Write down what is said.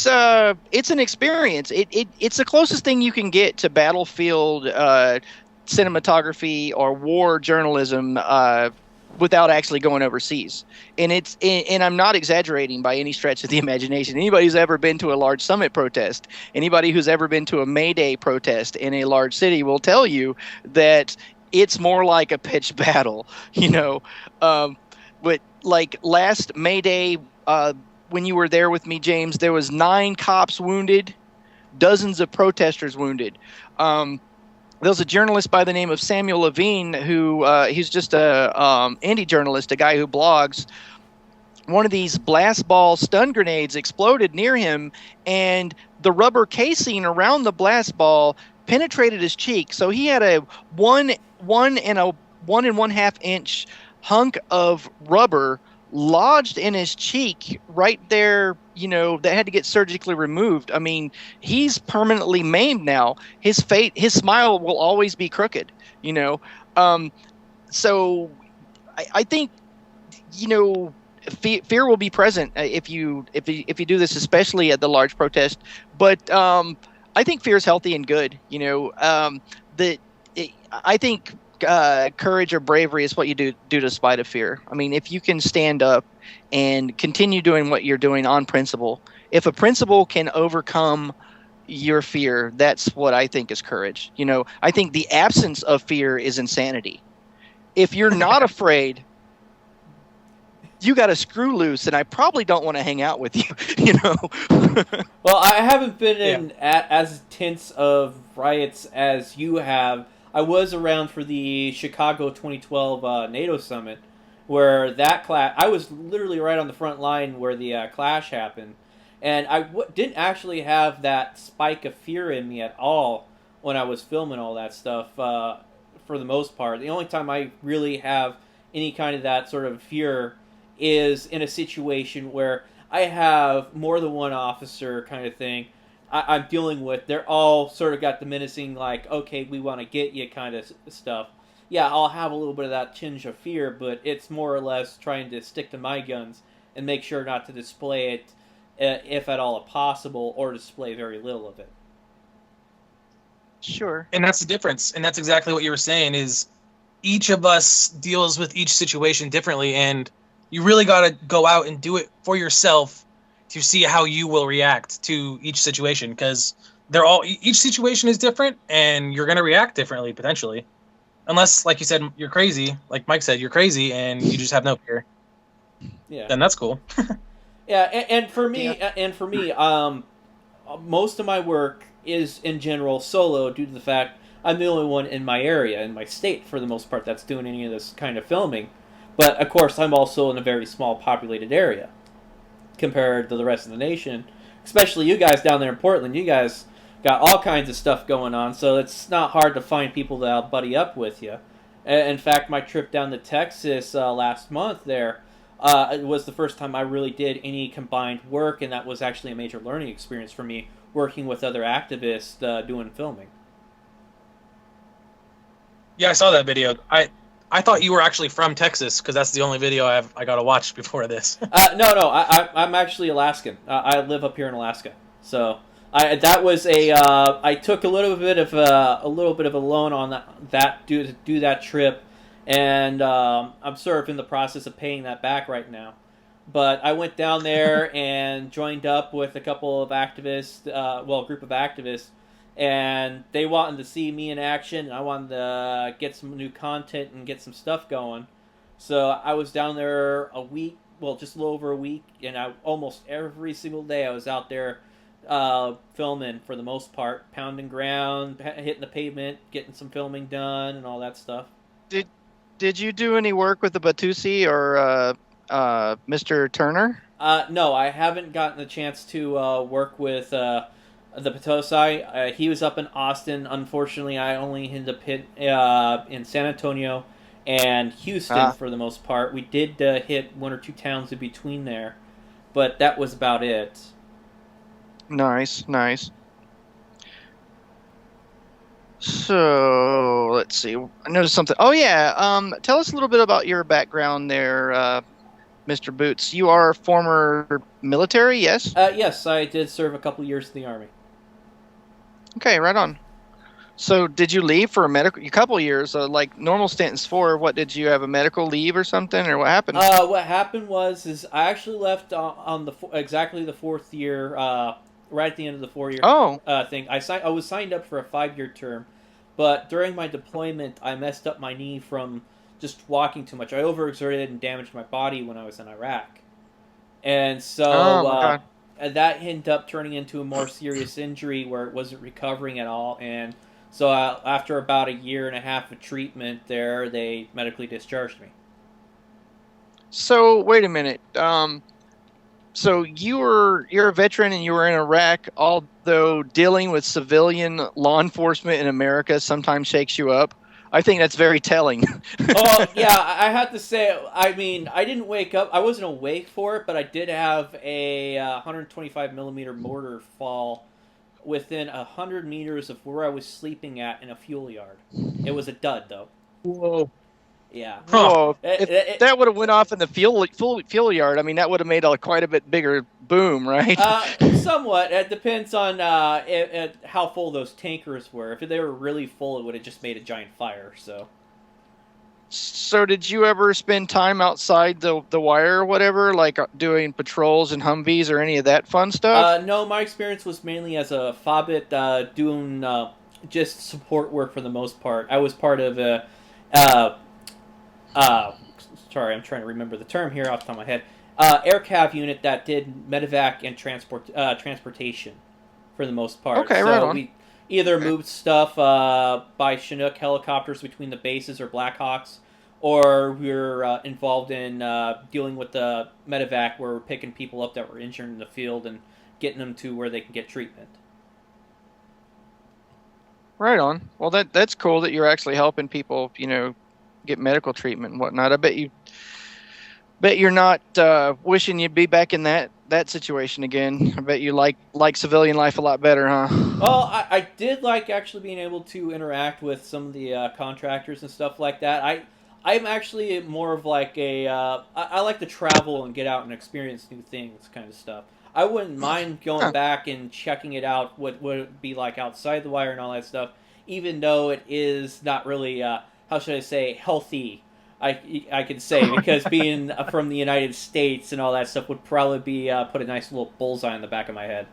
it's an experience. It's the closest thing you can get to battlefield cinematography or war journalism without actually going overseas. And I'm not exaggerating by any stretch of the imagination. Anybody who's ever been to a large summit protest, anybody who's ever been to a May Day protest in a large city will tell you that it's more like a pitched battle, you know. But like last May Day, when you were there with me, James, there was 9 cops wounded, dozens of protesters wounded. There was a journalist by the name of Samuel Levine who he's just a indie journalist, a guy who blogs. One of these blast ball stun grenades exploded near him, and the rubber casing around the blast ball penetrated his cheek. So he had a one and 1.5 inch hunk of rubber lodged in his cheek right there, you know, that had to get surgically removed. I mean, he's permanently maimed now. His smile will always be crooked, you know. So I think, you know, fear will be present if you do this, especially at the large protest. But I think fear is healthy and good, you know. I think courage or bravery is what you do despite of fear. I mean, if you can stand up and continue doing what you're doing on principle, if a principle can overcome your fear, that's what I think is courage. You know, I think the absence of fear is insanity. If you're not afraid, you got a screw loose, and I probably don't want to hang out with you, you know. Well, I haven't been in as tense of riots as you have. I was around for the Chicago 2012 NATO summit, where that clash. I was literally right on the front line where the clash happened, and I didn't actually have that spike of fear in me at all when I was filming all that stuff. For the most part, the only time I really have any kind of that sort of fear is in a situation where I have more than one officer kind of thing I'm dealing with. They're all sort of got the menacing, like, okay, we want to get you kind of stuff. Yeah, I'll have a little bit of that tinge of fear, but it's more or less trying to stick to my guns and make sure not to display it, if at all possible, or display very little of it. Sure. And that's the difference. And that's exactly what you were saying, is each of us deals with each situation differently, and you really got to go out and do it for yourself to see how you will react to each situation, because each situation is different, and you're going to react differently potentially, unless, like you said, you're crazy. Like Mike said, you're crazy, and you just have no fear. Yeah. Then that's cool. Yeah, and for me, most of my work is in general solo, due to the fact I'm the only one in my area, in my state, for the most part, that's doing any of this kind of filming. But of course, I'm also in a very small populated area compared to the rest of the nation, especially you guys down there in Portland. You guys got all kinds of stuff going on, so it's not hard to find people that'll buddy up with you. In fact, my trip down to Texas last month there, it was the first time I really did any combined work, and that was actually a major learning experience for me, working with other activists doing filming. Yeah, I saw that video. I thought you were actually from Texas, because that's the only video I got to watch before this. No, I'm actually Alaskan. I live up here in Alaska, so I took a little bit of a loan on that to do that trip, and I'm sort of in the process of paying that back right now. But I went down there and joined up with a couple of activists, a group of activists. And they wanted to see me in action, and I wanted to get some new content and get some stuff going. So I was down there a week, just a little over a week, and almost every single day I was out there filming, for the most part, pounding ground, hitting the pavement, getting some filming done, and all that stuff. Did you do any work with the Batusi or Mr. Turner? No, I haven't gotten the chance to work with the Potosi. He was up in Austin. Unfortunately, I only ended up in San Antonio and Houston for the most part. We did hit one or two towns in between there, but that was about it. Nice. So, let's see. I noticed something. Oh, yeah. Tell us a little bit about your background there, Mr. Boots. You are former military, yes? Yes, I did serve a couple years in the Army. Okay, right on. So did you leave for a couple years? Like normal stint is 4. What did you have a medical leave or something, or what happened? What happened was I actually left on exactly the 4th year, right at the end of the 4 year Oh, thing. I was signed up for a 5-year term, but during my deployment, I messed up my knee from just walking too much. I overexerted and damaged my body when I was in Iraq, and oh so my God. that ended up turning into a more serious injury where it wasn't recovering at all. And so after about a year and a half of treatment, they medically discharged me. So wait a minute. So you're a veteran and you were in Iraq, although dealing with civilian law enforcement in America sometimes shakes you up. I think that's very telling. Oh yeah, I have to say. I mean, I didn't wake up. I wasn't awake for it, but I did have a 125 millimeter mortar fall within 100 meters of where I was sleeping at in a fuel yard. It was a dud, though. Whoa. Yeah. Whoa. It, If it, that would have went off in the fuel yard, I mean, that would have made quite a bit bigger boom, right? Somewhat. It depends on how full those tankers were. If they were really full, it would have just made a giant fire. So did you ever spend time outside the wire or whatever, like doing patrols and Humvees or any of that fun stuff? No, my experience was mainly as a FOBIT, doing just support work for the most part. I was part of a uh, sorry, I'm trying to remember the term here off the top of my head. AirCav unit that did medevac and transportation for the most part. Okay, so right on. we either moved stuff by Chinook helicopters between the bases or Blackhawks, or we were involved in dealing with the medevac where we're picking people up that were injured in the field and getting them to where they can get treatment. Right on. Well, that's cool that you're actually helping people, get medical treatment and whatnot. I bet you're not wishing you'd be back in that situation again. I bet you like civilian life a lot better, huh? Well, I did like actually being able to interact with some of the contractors and stuff like that. I'm actually more of like I like to travel and get out and experience new things kind of stuff. I wouldn't mind going back and checking it out, what would it be like outside the wire and all that stuff, even though it is not really, how should I say, healthy, I could say, because being from the United States and all that stuff would probably be put a nice little bullseye on the back of my head.